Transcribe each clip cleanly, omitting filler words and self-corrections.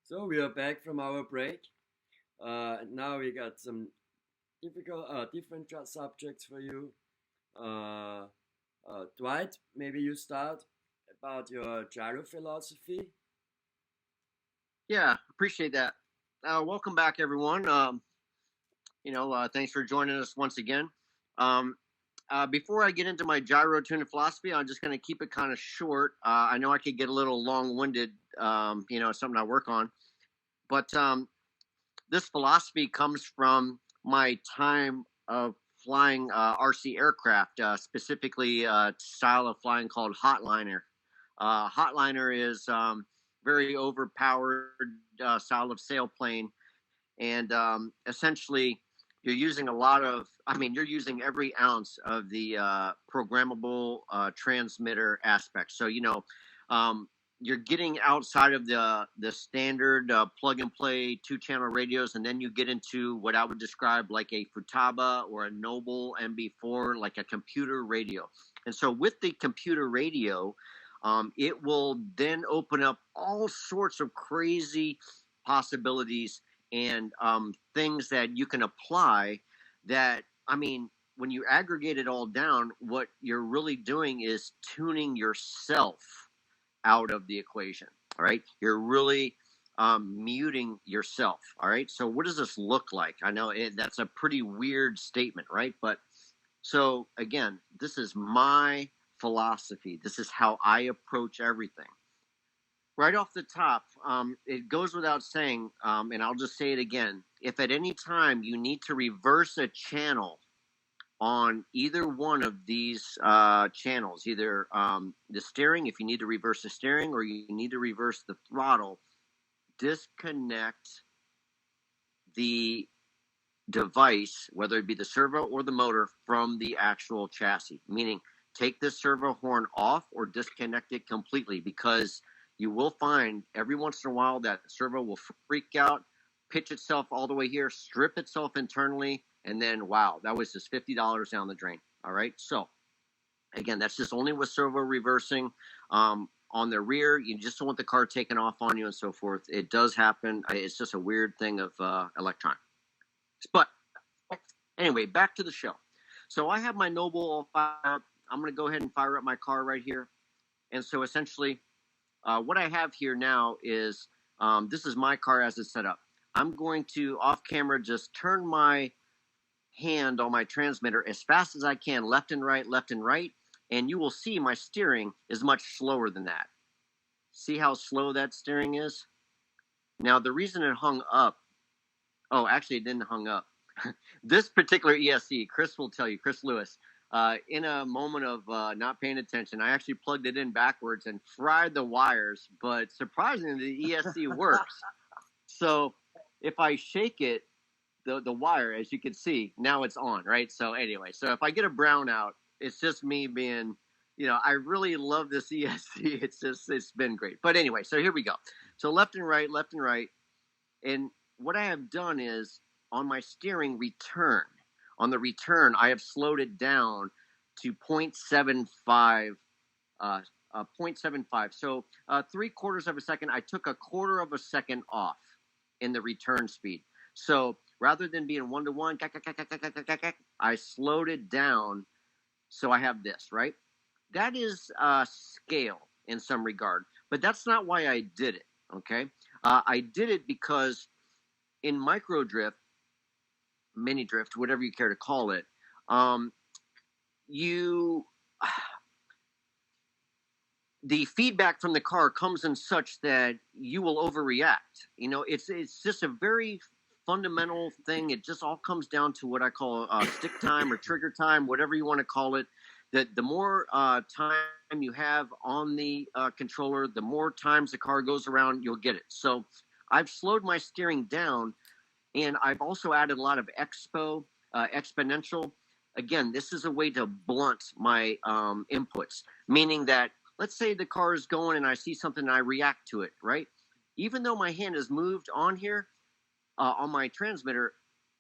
So we are back from our break. Now we got some different subjects for you. Uh, Dwight, maybe you start about your gyro philosophy. Yeah, appreciate that. Welcome back, everyone. Thanks for joining us once again. Um, Before I get into my gyro tuning philosophy, I'm just going to keep it kind of short. I know I could get a little long-winded. It's something I work on, but this philosophy comes from my time of flying RC aircraft, specifically style of flying called hotliner. Hotliner is very overpowered style of sailplane, and essentially you're using a lot of. I mean, you're using every ounce of the programmable transmitter aspect. So you're getting outside of the standard plug and play 2 channel radios, and then you get into what I would describe like a Futaba or a Noble MB4, like a computer radio. And so with the computer radio, it will then open up all sorts of crazy possibilities and things that you can apply. That, I mean, when you aggregate it all down, what you're really doing is tuning yourself out of the equation. All right. You're really muting yourself. All right. So, what does this look like? I know that's a pretty weird statement, right? But so, again, this is my philosophy. This is how I approach everything. Right off the top, it goes without saying, and I'll just say it again. If at any time you need to reverse a channel on either one of these channels, either the steering, if you need to reverse the steering, or you need to reverse the throttle, disconnect the device, whether it be the servo or the motor, from the actual chassis. Meaning, take this servo horn off or disconnect it completely, because you will find every once in a while that servo will freak out, pitch itself all the way here, strip itself internally, and then, wow, that was just $50 down the drain. All right. So, again, that's just only with servo reversing. On the rear, you just don't want the car taken off on you and so forth. It does happen. It's just a weird thing of electronics. But anyway, back to the show. So I have my Noble all fired up. I'm going to go ahead and fire up my car right here. And so essentially, what I have here now is this is my car as it's set up. I'm going to, off camera, just turn my hand on my transmitter as fast as I can, left and right, and you will see my steering is much slower than that. See how slow that steering is? Now, the reason it hung up, oh, actually, it didn't hung up. This particular ESC, Chris will tell you, Chris Lewis, in a moment of not paying attention, I actually plugged it in backwards and fried the wires, but surprisingly, the ESC works. So if I shake it, the wire, as you can see, now it's on, right? So anyway, so if I get a brownout, it's just me being, I really love this ESC. It's been great. But anyway, so here we go. So left and right. And what I have done is on my steering return, I have slowed it down to 0.75, 0.75. So 3/4 of a second, I took a quarter of a second off in the return speed. So rather than being 1-to-1, I slowed it down. So I have this, right? That is scale in some regard, but that's not why I did it. Okay. I did it because in micro drift, mini drift, whatever you care to call it, the feedback from the car comes in such that you will overreact. It's just a very fundamental thing. It just all comes down to what I call stick time or trigger time, whatever you want to call it. That the more time you have on the controller, the more times the car goes around, you'll get it. So I've slowed my steering down, and I've also added a lot of exponential. Again, this is a way to blunt my inputs, meaning that, let's say the car is going and I see something and I react to it, right? Even though my hand is moved on here on my transmitter,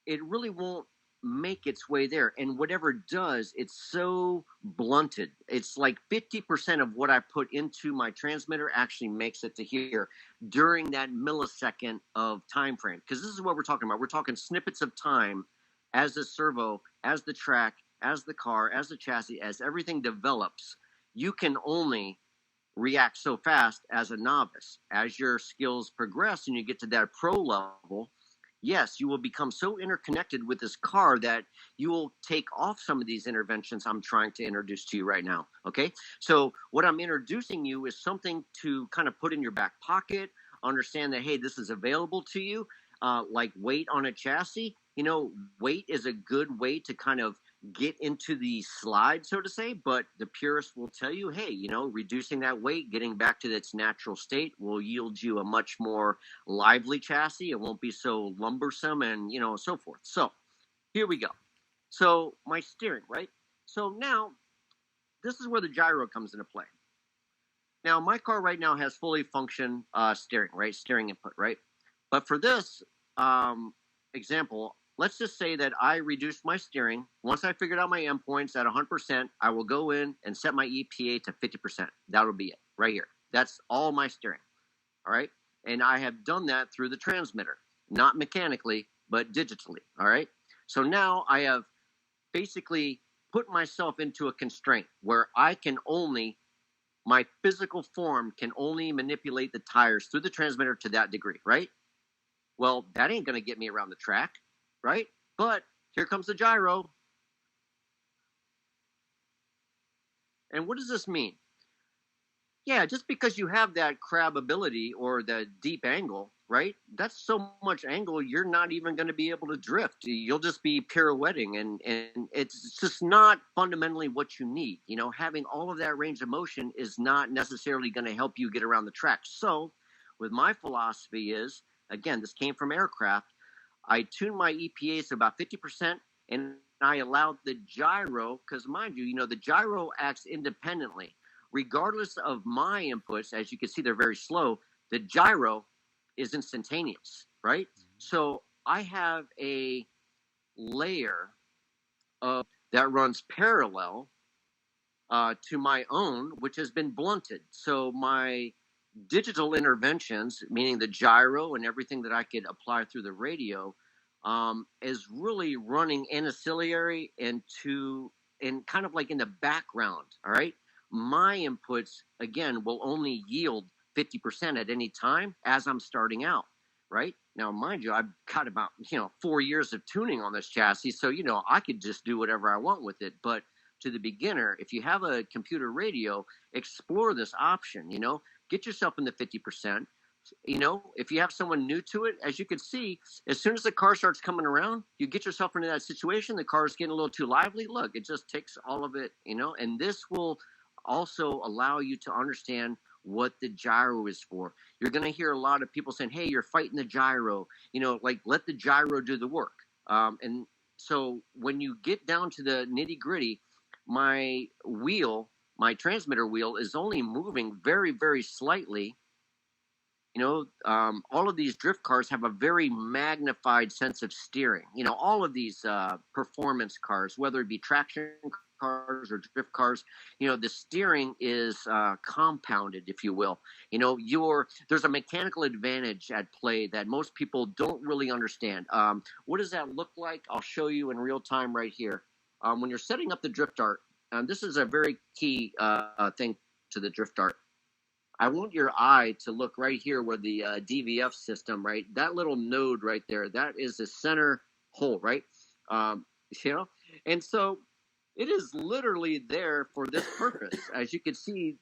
it really won't make its way there. And whatever it does, it's so blunted. It's like 50% of what I put into my transmitter actually makes it to here during that millisecond of time frame. Because this is what we're talking about. We're talking snippets of time as the servo, as the track, as the car, as the chassis, as everything develops. You can only react so fast as a novice. As your skills progress and you get to that pro level, yes, you will become so interconnected with this car that you will take off some of these interventions I'm trying to introduce to you right now. Okay. So, what I'm introducing you is something to kind of put in your back pocket, understand that, hey, this is available to you, like weight on a chassis. Weight is a good way to kind of get into the slide, so to say, but the purist will tell you, hey, reducing that weight, getting back to its natural state will yield you a much more lively chassis. It won't be so lumbersome and, so forth. So here we go. So my steering, right? So now this is where the gyro comes into play. Now my car right now has fully function steering, right? Steering input, right? But for this example, let's just say that I reduced my steering. Once I figured out my endpoints at 100%, I will go in and set my EPA to 50%. That'll be it right here. That's all my steering. All right. And I have done that through the transmitter, not mechanically, but digitally. All right. So now I have basically put myself into a constraint where my physical form can only manipulate the tires through the transmitter to that degree. Right. Well, that ain't going to get me around the track. Right? But here comes the gyro. And what does this mean? Yeah, just because you have that crab ability or the deep angle, right? That's so much angle, you're not even going to be able to drift. You'll just be pirouetting, and it's just not fundamentally what you need. Having all of that range of motion is not necessarily going to help you get around the track. So, with my philosophy is, again, this came from aircraft, I tuned my EPAs to about 50%, and I allowed the gyro, because mind you, the gyro acts independently. Regardless of my inputs, as you can see, they're very slow. The gyro is instantaneous, right? So I have a layer that runs parallel to my own, which has been blunted. So my digital interventions, meaning the gyro and everything that I could apply through the radio, is really running ancillary and kind of like in the background. All right. My inputs, again, will only yield 50% at any time as I'm starting out. Right now, mind you, I've got about 4 years of tuning on this chassis, so I could just do whatever I want with it. But to the beginner, if you have a computer radio, explore this option. Get yourself in the 50%. If you have someone new to it, as you can see, as soon as the car starts coming around, you get yourself into that situation. The car is getting a little too lively. Look, it just takes all of it, and this will also allow you to understand what the gyro is for. You're going to hear a lot of people saying, hey, you're fighting the gyro, like let the gyro do the work. And so when you get down to the nitty gritty, my transmitter wheel is only moving very, very slightly. All of these drift cars have a very magnified sense of steering. All of these performance cars, whether it be traction cars or drift cars, the steering is compounded, if you will. There's a mechanical advantage at play that most people don't really understand. What does that look like? I'll show you in real time right here. When you're setting up the drift dart, this is a very key thing to the drift dart. I want your eye to look right here where the DVF system, right? That little node right there, that is the center hole, right? And so it is literally there for this purpose. As you can see,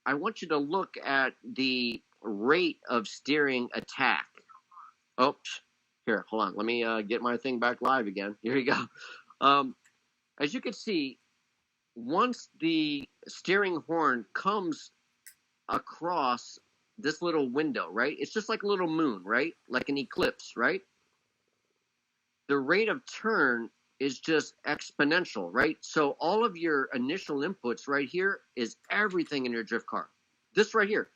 I want you to look at the rate of steering attack. Oh, here, hold on. Let me get my thing back live again. Here you go. As you can see, once the steering horn comes across this little window, right? It's just like a little moon, right? Like an eclipse, right? The rate of turn is just exponential, right? So all of your initial inputs right here is everything in your drift car. This right here,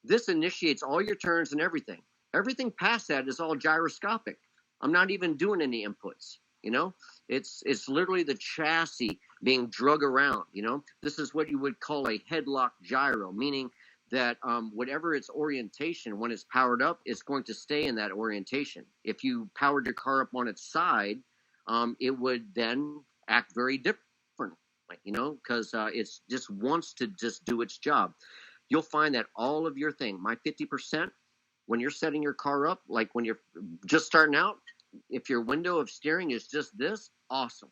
this initiates all your turns and everything. Everything past that is all gyroscopic. I'm not even doing any inputs. It's literally the chassis being drug around. This is what you would call a headlock gyro, meaning that whatever its orientation, when it's powered up, it's going to stay in that orientation. If you powered your car up on its side, it would then act very different, because it just wants to just do its job. You'll find that all of your thing, my 50%, when you're setting your car up, like when you're just starting out, if your window of steering is just this, awesome.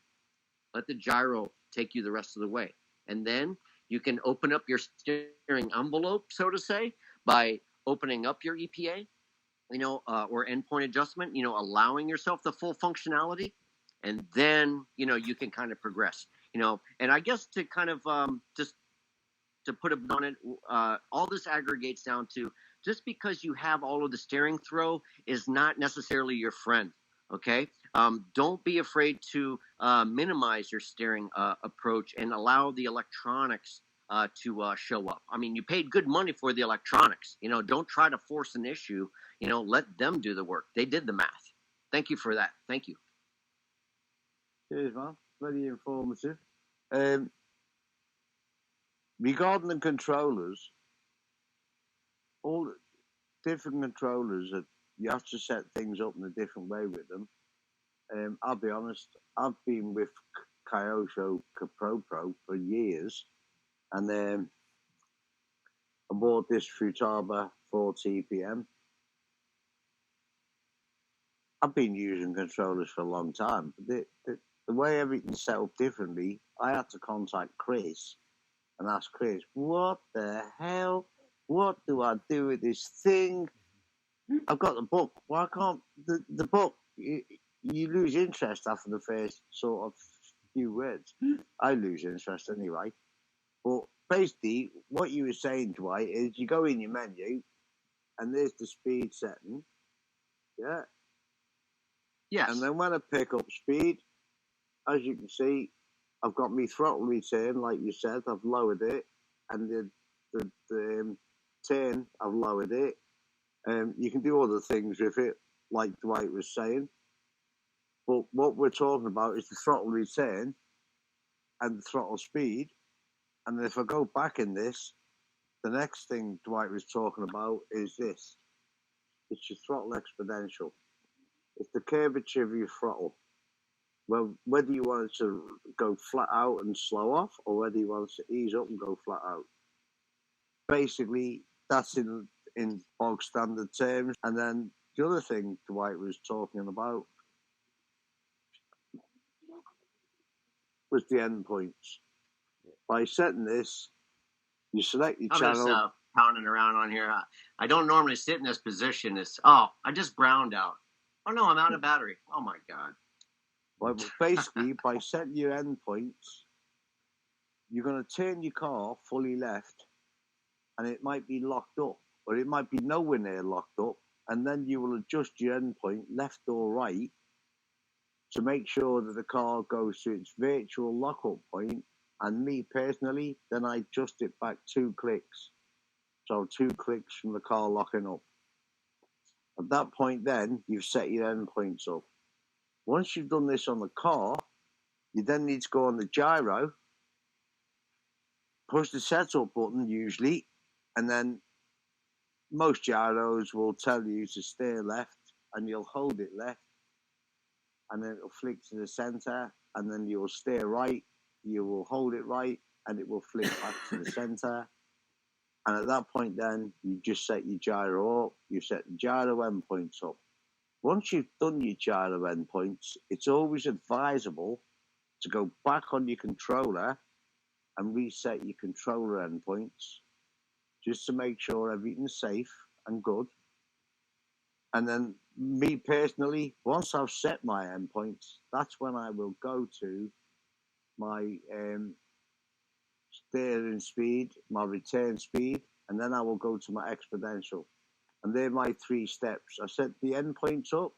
Let the gyro take you the rest of the way. And then you can open up your steering envelope, so to say, by opening up your EPA, or endpoint adjustment, allowing yourself the full functionality. And then, you can kind of progress, and I guess to kind of just to put a bit on it, all this aggregates down to just because you have all of the steering throw is not necessarily your friend. Okay. Don't be afraid to minimize your steering approach and allow the electronics to show up. I mean, you paid good money for the electronics. Don't try to force an issue. Let them do the work. They did the math. Thank you for that. Thank you. Cheers, man. Very informative. Regarding the controllers, all different controllers that you have to set things up in a different way with them. I'll be honest, I've been with Kyosho Pro for years, and I bought this Futaba 40 TPM. I've been using controllers for a long time, but the way everything's set up differently, I had to contact Chris and ask Chris, what the hell? What do I do with this thing? I've got the book. Why can't the book? You lose interest after the first sort of few words. I lose interest anyway. But basically, what you were saying, Dwight, is you go in your menu, and there's the speed setting. Yeah. Yes. And then when I pick up speed, as you can see, I've got my throttle return, like you said. I've lowered it, and the turn, I've lowered it. You can do other things with it, like Dwight was saying. But what we're talking about is the throttle return and the throttle speed. And if I go back in this, the next thing Dwight was talking about is this. It's your throttle exponential. It's the curvature of your throttle. Well, whether you want it to go flat out and slow off, or whether you want it to ease up and go flat out. Basically, that's in bog standard terms. And then the other thing Dwight was talking about was the endpoints. By setting this, you select your channel. I'm just pounding around on here. I don't normally sit in this position. I just browned out. Oh no, I'm out of battery. Oh my god. Well, basically, by setting your endpoints, you're going to turn your car fully left, and it might be locked up, or it might be nowhere near locked up, and then you will adjust your endpoint left or right to make sure that the car goes to its virtual lockup point. And me personally, then I adjust it back 2 clicks. So 2 clicks from the car locking up. At that point, then you've set your endpoints up. Once you've done this on the car, you then need to go on the gyro, push the setup button usually, and then most gyros will tell you to steer left, and you'll hold it left, and then it'll flick to the center, and then you'll steer right, you will hold it right, and it will flick back to the center. And at that point, then you just set your gyro up, you set the gyro endpoints up. Once you've done your gyro endpoints, it's always advisable to go back on your controller and reset your controller endpoints just to make sure everything's safe and good. And then me personally, once I've set my endpoints, that's when I will go to my steering speed, my return speed, and then I will go to my exponential. And they're my 3 steps. I set the endpoints up,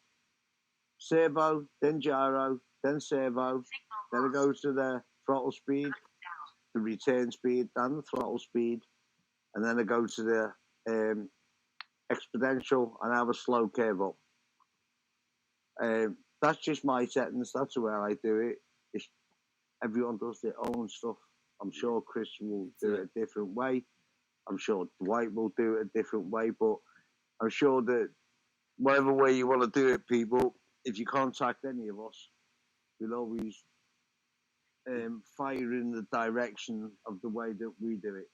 servo, then gyro, then servo, then I go to the throttle speed, the return speed, and the throttle speed, and then I go to the exponential and have a slow curve up. That's just my settings. That's the way I do it. It's, everyone does their own stuff. I'm sure Christian will do it a different way. I'm sure Dwight will do it a different way. But I'm sure that whatever way you want to do it, people, if you contact any of us, we'll always fire in the direction of the way that we do it.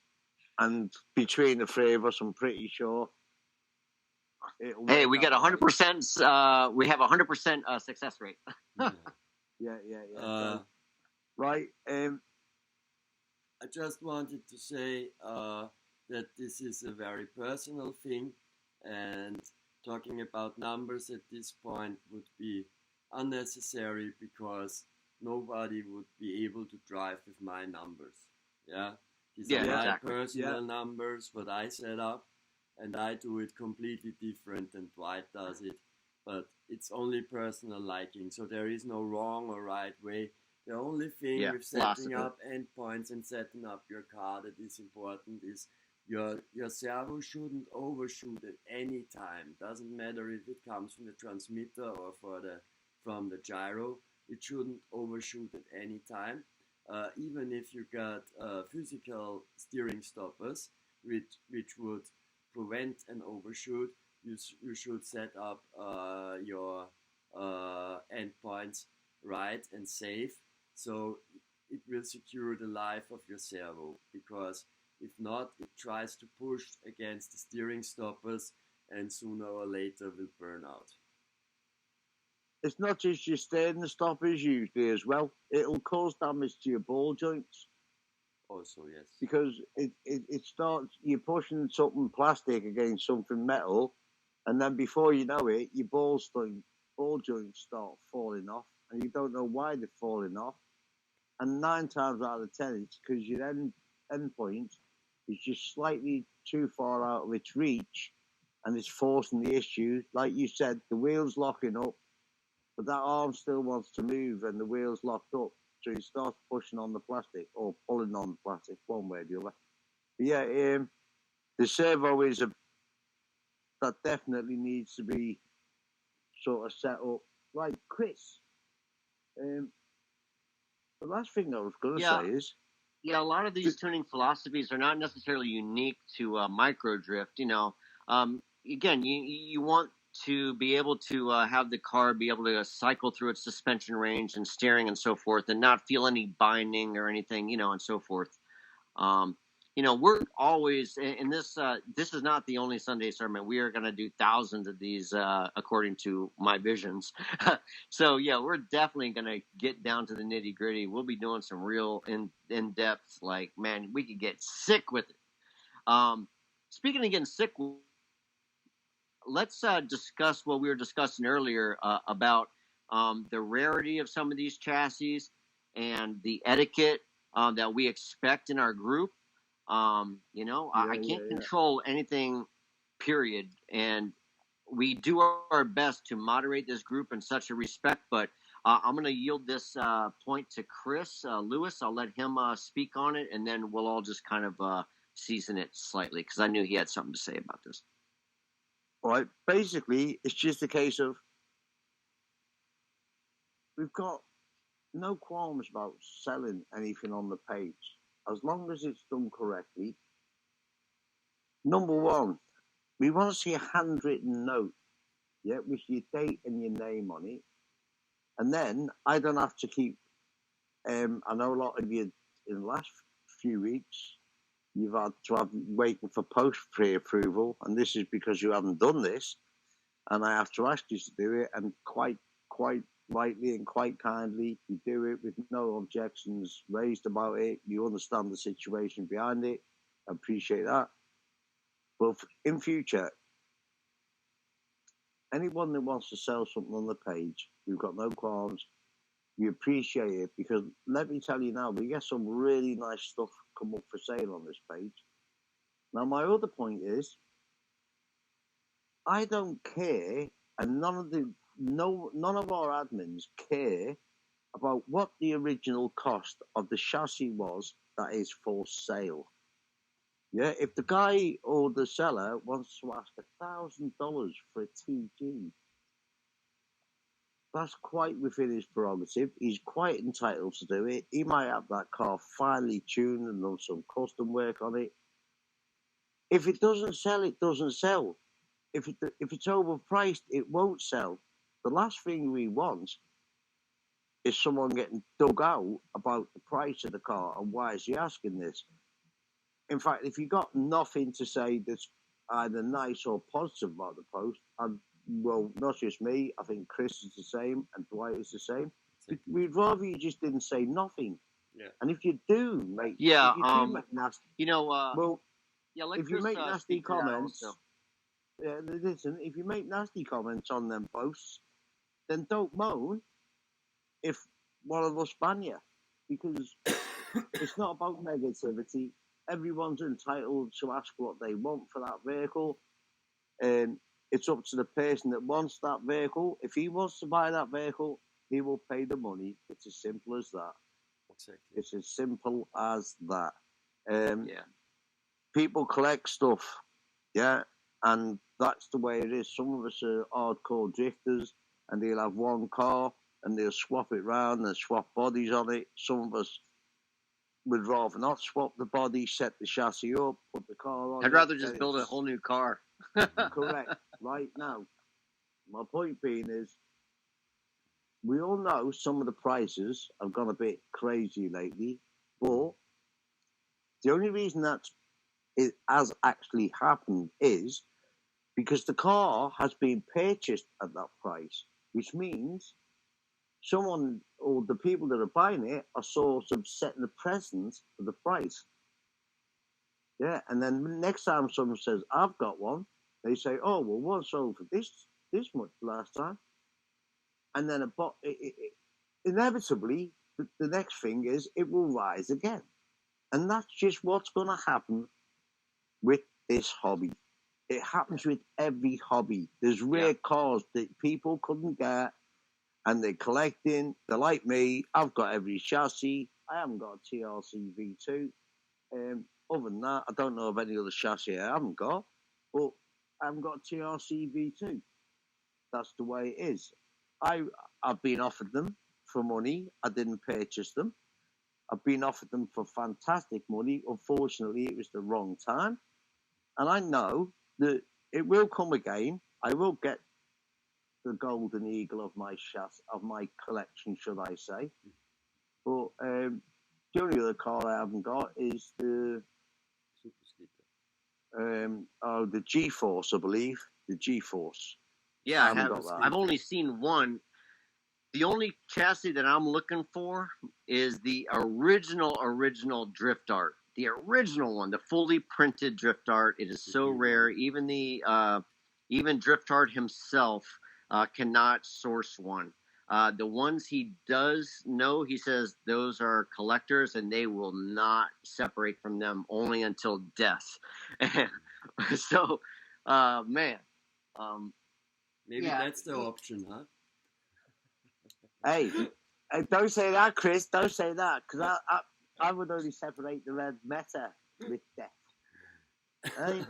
And between the three of us, I'm pretty sure. Hey, we got 100%. We have 100% success rate. Yeah. Right. I just wanted to say that this is a very personal thing, and talking about numbers at this point would be unnecessary because nobody would be able to drive with my numbers. Yeah, these are my personal numbers, what I set up, and I do it completely different than Dwight does it. But it's only personal liking, so there is no wrong or right way. The only thing with setting up endpoints and setting up your car that is important is your servo shouldn't overshoot at any time. Doesn't matter if it comes from the transmitter or from the gyro. It shouldn't overshoot at any time. Even if you got physical steering stoppers, which would prevent an overshoot, you should set up your endpoints right and safe, so it will secure the life of your servo, because if not, it tries to push against the steering stoppers and sooner or later will burn out. It's not just your steering stoppers usually as well. It'll cause damage to your ball joints. Also, yes. Because it starts, you're pushing something plastic against something metal, and then before you know it, your ball joints start falling off, and you don't know why they're falling off. And 9 times out of 10, it's because your end point is just slightly too far out of its reach, and it's forcing the issue. Like you said, the wheel's locking up, but that arm still wants to move, and the wheel's locked up. So he starts pushing on the plastic or pulling on the plastic, one way or the other. But yeah, the servo is that definitely needs to be sort of set up. Right, Chris. The last thing I was going to say is, a lot of these tuning philosophies are not necessarily unique to micro drift. Again, you want to be able to have the car be able to cycle through its suspension range and steering and so forth, and not feel any binding or anything, and so forth. We're always, and this is not the only Sunday sermon. We are going to do thousands of these according to my visions. So yeah, we're definitely going to get down to the nitty gritty. We'll be doing some real in depth, like, man, we could get sick with it. Speaking of getting sick, let's discuss what we were discussing earlier about the rarity of some of these chassis and the etiquette that we expect in our group. I can't control anything, period. And we do our best to moderate this group in such a respect, but I'm going to yield this point to Chris Lewis. I'll let him speak on it, and then we'll all just kind of season it slightly, because I knew he had something to say about this. All right. Basically, it's just a case of we've got no qualms about selling anything on the page, as long as it's done correctly. Number one, we want to see a handwritten note, with your date and your name on it. And then I don't have to keep, I know a lot of you in the last few weeks, you've had to have waiting for post pre-approval, and this is because you haven't done this, and I have to ask you to do it, and quite rightly and quite kindly, you do it with no objections raised about it. You understand the situation behind it. I appreciate that. But in future, anyone that wants to sell something on the page, we've got no qualms. We appreciate it, because let me tell you now, we get some really nice stuff come up for sale on this page. Now, my other point is, I don't care, and none of our admins care about what the original cost of the chassis was that is for sale. Yeah, if the guy or the seller wants to ask $1,000 for a TG, That's quite within his prerogative. He's quite entitled to do it. He might have that car finely tuned and done some custom work on it. If it doesn't sell, it doesn't sell. If it's overpriced, it won't sell. The last thing we want is someone getting dug out about the price of the car and why is he asking this. In fact, if you got nothing to say that's either nice or positive about the post, well, not just me, I think Chris is the same and Dwight is the same. Exactly. We'd rather you just didn't say nothing. Yeah. And if you do make, Yeah, if you do make nasty, you know, well, yeah, let if Chris you make nasty speak to that comments, also. yeah, listen, if you make nasty comments on them posts, then don't moan if one of us ban you, because it's not about negativity. Everyone's entitled to ask what they want for that vehicle, and it's up to the person that wants that vehicle. If he wants to buy that vehicle, he will pay the money. It's as simple as that. Exactly. It's as simple as that. Yeah. People collect stuff, yeah, and that's the way it is. Some of us are hardcore drifters, and they'll have one car and they'll swap it round and swap bodies on it. Some of us would rather not swap the body, set the chassis up, put the car on. I'd rather just build a whole new car. Correct. Right now, my point being is, we all know some of the prices have gone a bit crazy lately, but the only reason that it has actually happened is because the car has been purchased at that price, which means someone or the people that are buying it are sort of setting the precedent for the price. Yeah, and then next time someone says, "I've got one," they say, "Oh, well, one sold for this much last time," and then inevitably the next thing is it will rise again, and that's just what's going to happen with this hobby. It happens with every hobby. There's rare cars that people couldn't get, and they're collecting. They're like me. I've got every chassis. I haven't got a TRC V2. Other than that, I don't know of any other chassis I haven't got, but I haven't got a TRC V2. That's the way it is. I've been offered them for money. I didn't purchase them. I've been offered them for fantastic money. Unfortunately, it was the wrong time. And I know that it will come again. I will get the golden eagle of my collection, should I say? But the only other car I haven't got is the the G-Force, I believe. The G-Force. Yeah, I haven't got that. I've only seen one. The only chassis that I'm looking for is the original drift art. The original one, the fully printed drift art. It is so rare. Even even drift art himself cannot source one. The ones he does know, he says those are collectors, and they will not separate from them only until death. So, man, maybe that's the option, huh? Hey, don't say that, Chris. Don't say that, because I would only separate the red matter with death. Hey?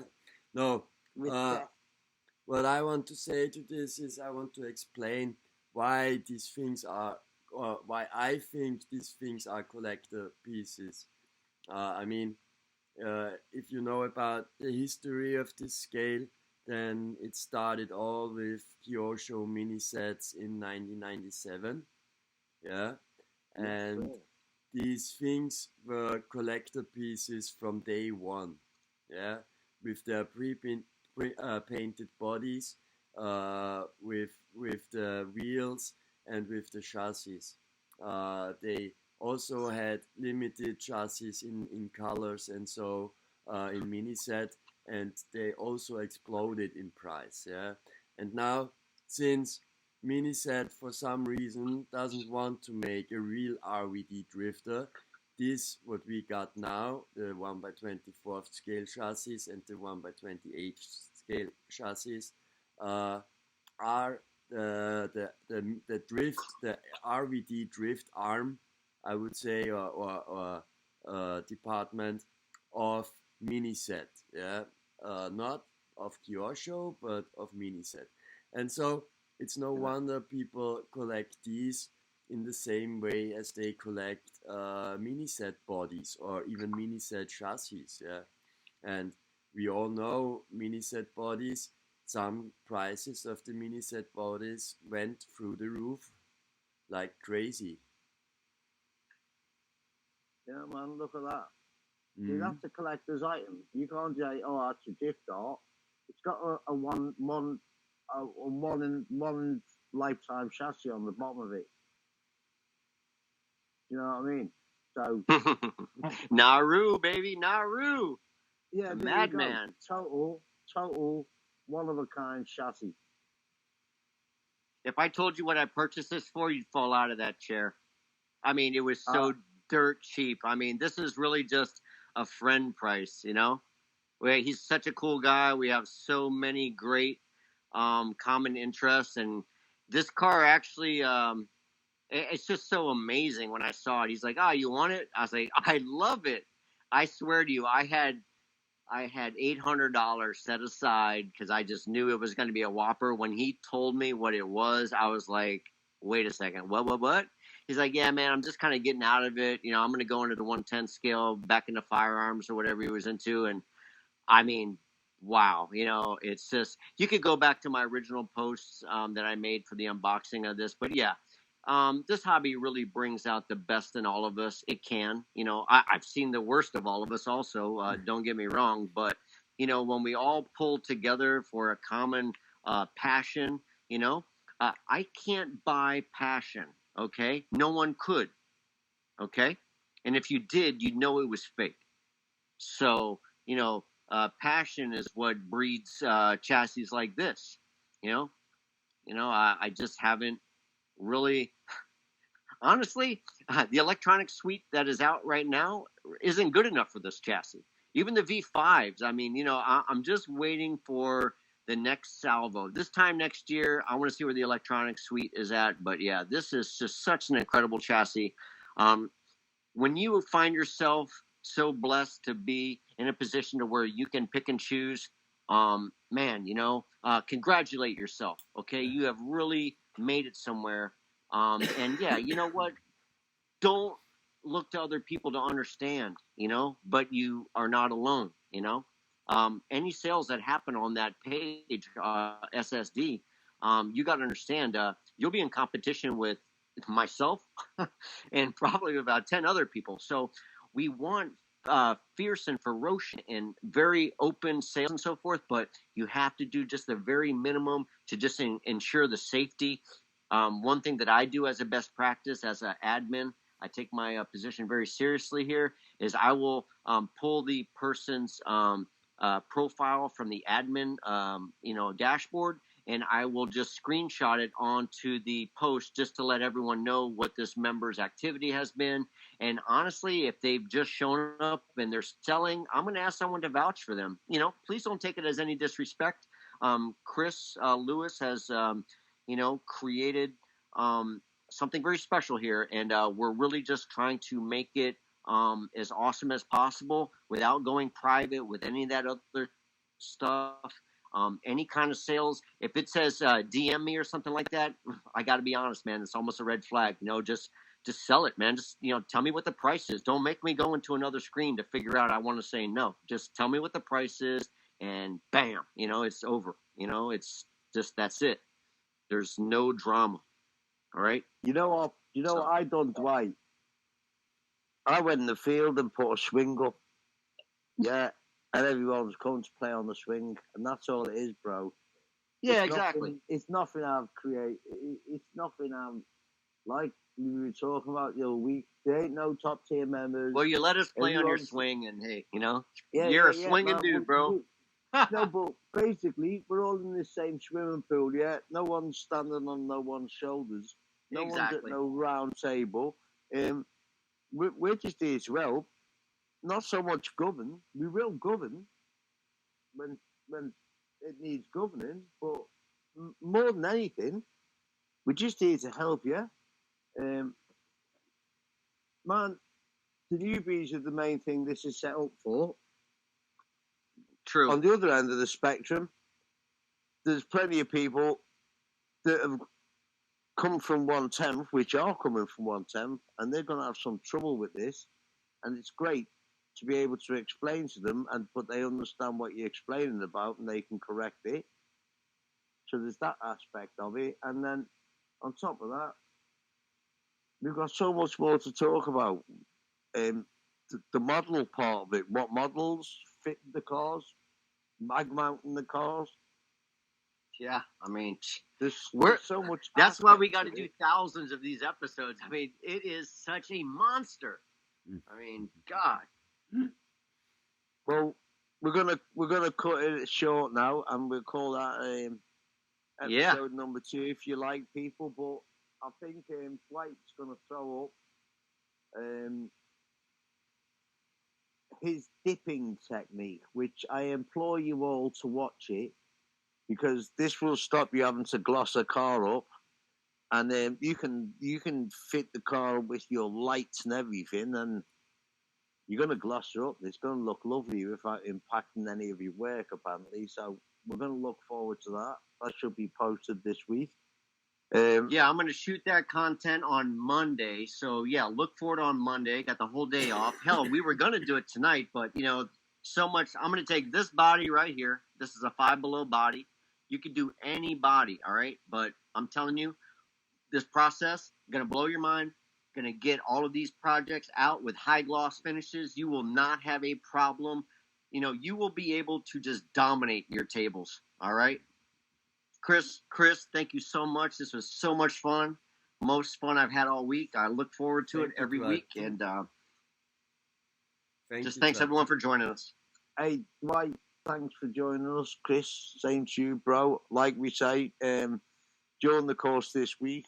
No. With death. What I want to say to this is I want to explain why these things are, or why I think these things are collector pieces. I mean, if you know about the history of this scale, then it started all with Kyosho mini sets in 1997. Yeah, and these things were collector pieces from day one. Yeah, with their painted bodies, with the wheels and with the chassis. They also had limited chassis in colors and so in mini set, and they also exploded in price. Yeah, and now since Miniset for some reason doesn't want to make a real RVD drifter, this what we got now, the 1x24 scale chassis and the 1x28 scale chassis, are the drift, the RVD drift arm, I would say, or department of Miniset. Yeah, not of Kyosho, but of Miniset. And so It's no wonder people collect these in the same way as they collect mini set bodies or even mini set chassis. Yeah, and we all know mini set bodies. Some prices of the mini set bodies went through the roof like crazy. Yeah, man, look at that. See, Mm. that's a collector's item. You can't say, "Oh, that's a gift art." It's got a one lifetime chassis on the bottom of it. You know what I mean? So Naru, baby, Naru, yeah, the there you go. madman. Total one of a kind chassis. If I told you what I purchased this for, you'd fall out of that chair. I mean, it was so Uh, dirt cheap. I mean, this is really just a friend price, you know? He's such a cool guy. We have so many great common interests. And this car actually, it's just so amazing when I saw it. He's like, "Oh, you want it?" I was like, "I love it." I swear to you, I had $800 set aside because I just knew it was going to be a whopper. When he told me what it was, I was like, "Wait a second, what?" He's like, "Yeah, man, I'm just kind of getting out of it. You know, I'm going to go into the 110 scale, back into firearms or whatever he was into." And I mean, wow, you know, it's just you could go back to my original posts that I made for the unboxing of this, but yeah, this hobby really brings out the best in all of us. It can, you know, I've seen the worst of all of us also. Don't get me wrong, but you know, when we all pull together for a common passion, you know, I can't buy passion. Okay, no one could. Okay, and if you did, you'd know it was fake. So, you know, passion is what breeds chassis like this. You know, I just haven't really, honestly, the electronic suite that is out right now isn't good enough for this chassis. Even the V5s. I mean, you know, I'm just waiting for the next salvo. This time next year, I want to see where the electronic suite is at. But yeah, this is just such an incredible chassis. Um, when you find yourself so blessed to be in a position to where you can pick and choose, man, you know, congratulate yourself. Okay, you have really made it somewhere. And yeah, you know what? Don't look to other people to understand. You know, but you are not alone. You know, any sales that happen on that page, SSD, you got to understand. You'll be in competition with myself and probably about 10 other people. So we want fierce and ferocious and very open sales and so forth, but you have to do just the very minimum to just ensure the safety. One thing that I do as a best practice as an admin, I take my position very seriously here, is I will pull the person's profile from the admin, dashboard, and I will just screenshot it onto the post just to let everyone know what this member's activity has been. And honestly, if they've just shown up and they're selling, I'm going to ask someone to vouch for them. You know, please don't take it as any disrespect. Chris Lewis has, created something very special here, and we're really just trying to make it as awesome as possible without going private with any of that other stuff. Any kind of sales, if it says DM me or something like that, I got to be honest, man, it's almost a red flag. You know, just sell it, man. Just tell me what the price is. Don't make me go into another screen to figure out. I want to say no. Just tell me what the price is, and bam, it's over. It's just that's it. There's no drama. All right. You know what? What I done, Dwight? I went in the field and put a swing up. Yeah, and everyone's come to play on the swing, and that's all it is, bro. Yeah, exactly. It's nothing I've created. It's nothing I'm like we were talking about the other week. There ain't no top tier members. Well, you let us play on your swing, and hey, you're a swinging dude, bro. No, but basically, we're all in the same swimming pool. Yeah, no one's standing on no one's shoulders. No one's at no round table. We're just here to help. Not so much govern. We will govern when it needs governing, but more than anything, we're just here to help you. Man, the newbies are the main thing this is set up for. True. On the other end of the spectrum, there's plenty of people that have come from 1/10, which are coming from 1/10, and they're going to have some trouble with this. And it's great to be able to explain to them, but they understand what you're explaining about, and they can correct it. So there's that aspect of it, and then on top of that, we've got so much more to talk about. The model part of it, what models fit the cars, mag mounting the cars. Yeah, I mean, there's so much. That's why we got to do thousands of these episodes. I mean, it is such a monster. I mean, God. Well, we're gonna cut it short now, and we'll call that episode number 2, if you like, people. But I think Dwight's gonna throw up his dipping technique, which I implore you all to watch it, because this will stop you having to gloss a car up, and you can fit the car with your lights and everything, and you're going to gloss her up. It's going to look lovely without impacting any of your work, apparently. So we're going to look forward to that. That should be posted this week. Yeah, I'm going to shoot that content on Monday. So, yeah, look for it on Monday. Got the whole day off. Hell, we were going to do it tonight, but, so much. I'm going to take this body right here. This is a 5 Below body. You could do any body, all right? But I'm telling you, this process going to blow your mind. Going to get all of these projects out with high gloss finishes. You will not have a problem. You will be able to just dominate your tables. All right. Chris, thank you so much. This was so much fun. Most fun I've had all week. I look forward to it every week. And thanks everyone for joining us. Hey, Dwight, thanks for joining us. Chris, same to you, bro. Like we say, during the course this week,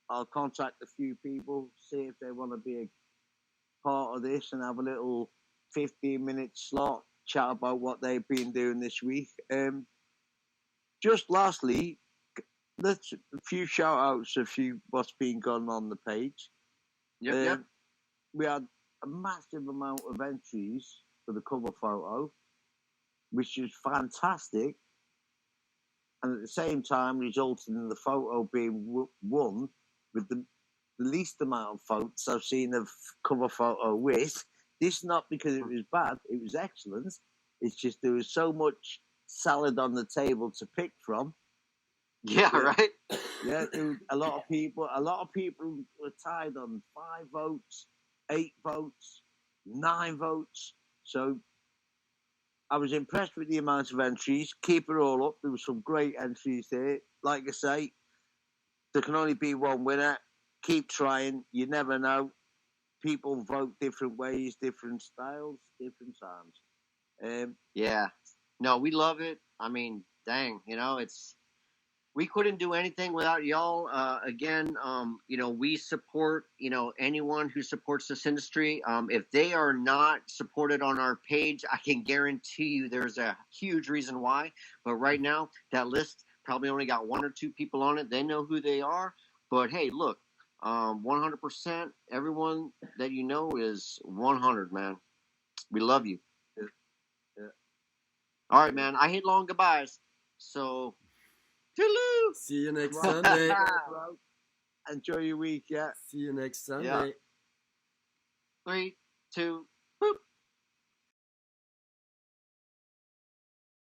I'll contact a few people, see if they want to be a part of this and have a little 15-minute slot, chat about what they've been doing this week. Just lastly, let's a few shout-outs of what's been going on the page. Yep. We had a massive amount of entries for the cover photo, which is fantastic, and at the same time resulted in the photo being won with the least amount of votes I've seen of cover photo with. This not because it was bad, it was excellent. It's just there was so much salad on the table to pick from. Yeah, right? Yeah, a lot of people were tied on 5 votes, 8 votes, 9 votes. So I was impressed with the amount of entries. Keep it all up. There were some great entries there. Like I say, there can only be one winner. Keep trying. You never know. People vote different ways, different styles, different times. Yeah. No, we love it. I mean, dang, we couldn't do anything without y'all. Again, we support, anyone who supports this industry. If they are not supported on our page, I can guarantee you there's a huge reason why. But right now, that list probably only got 1 or 2 people on it. They know who they are. But hey, look, 100%, everyone that you know is 100, man. We love you. Yeah. All right, man. I hate long goodbyes. So, toodaloo. See you next Sunday. Enjoy your week, yeah. See you next Sunday. Yeah. 3, 2, boop.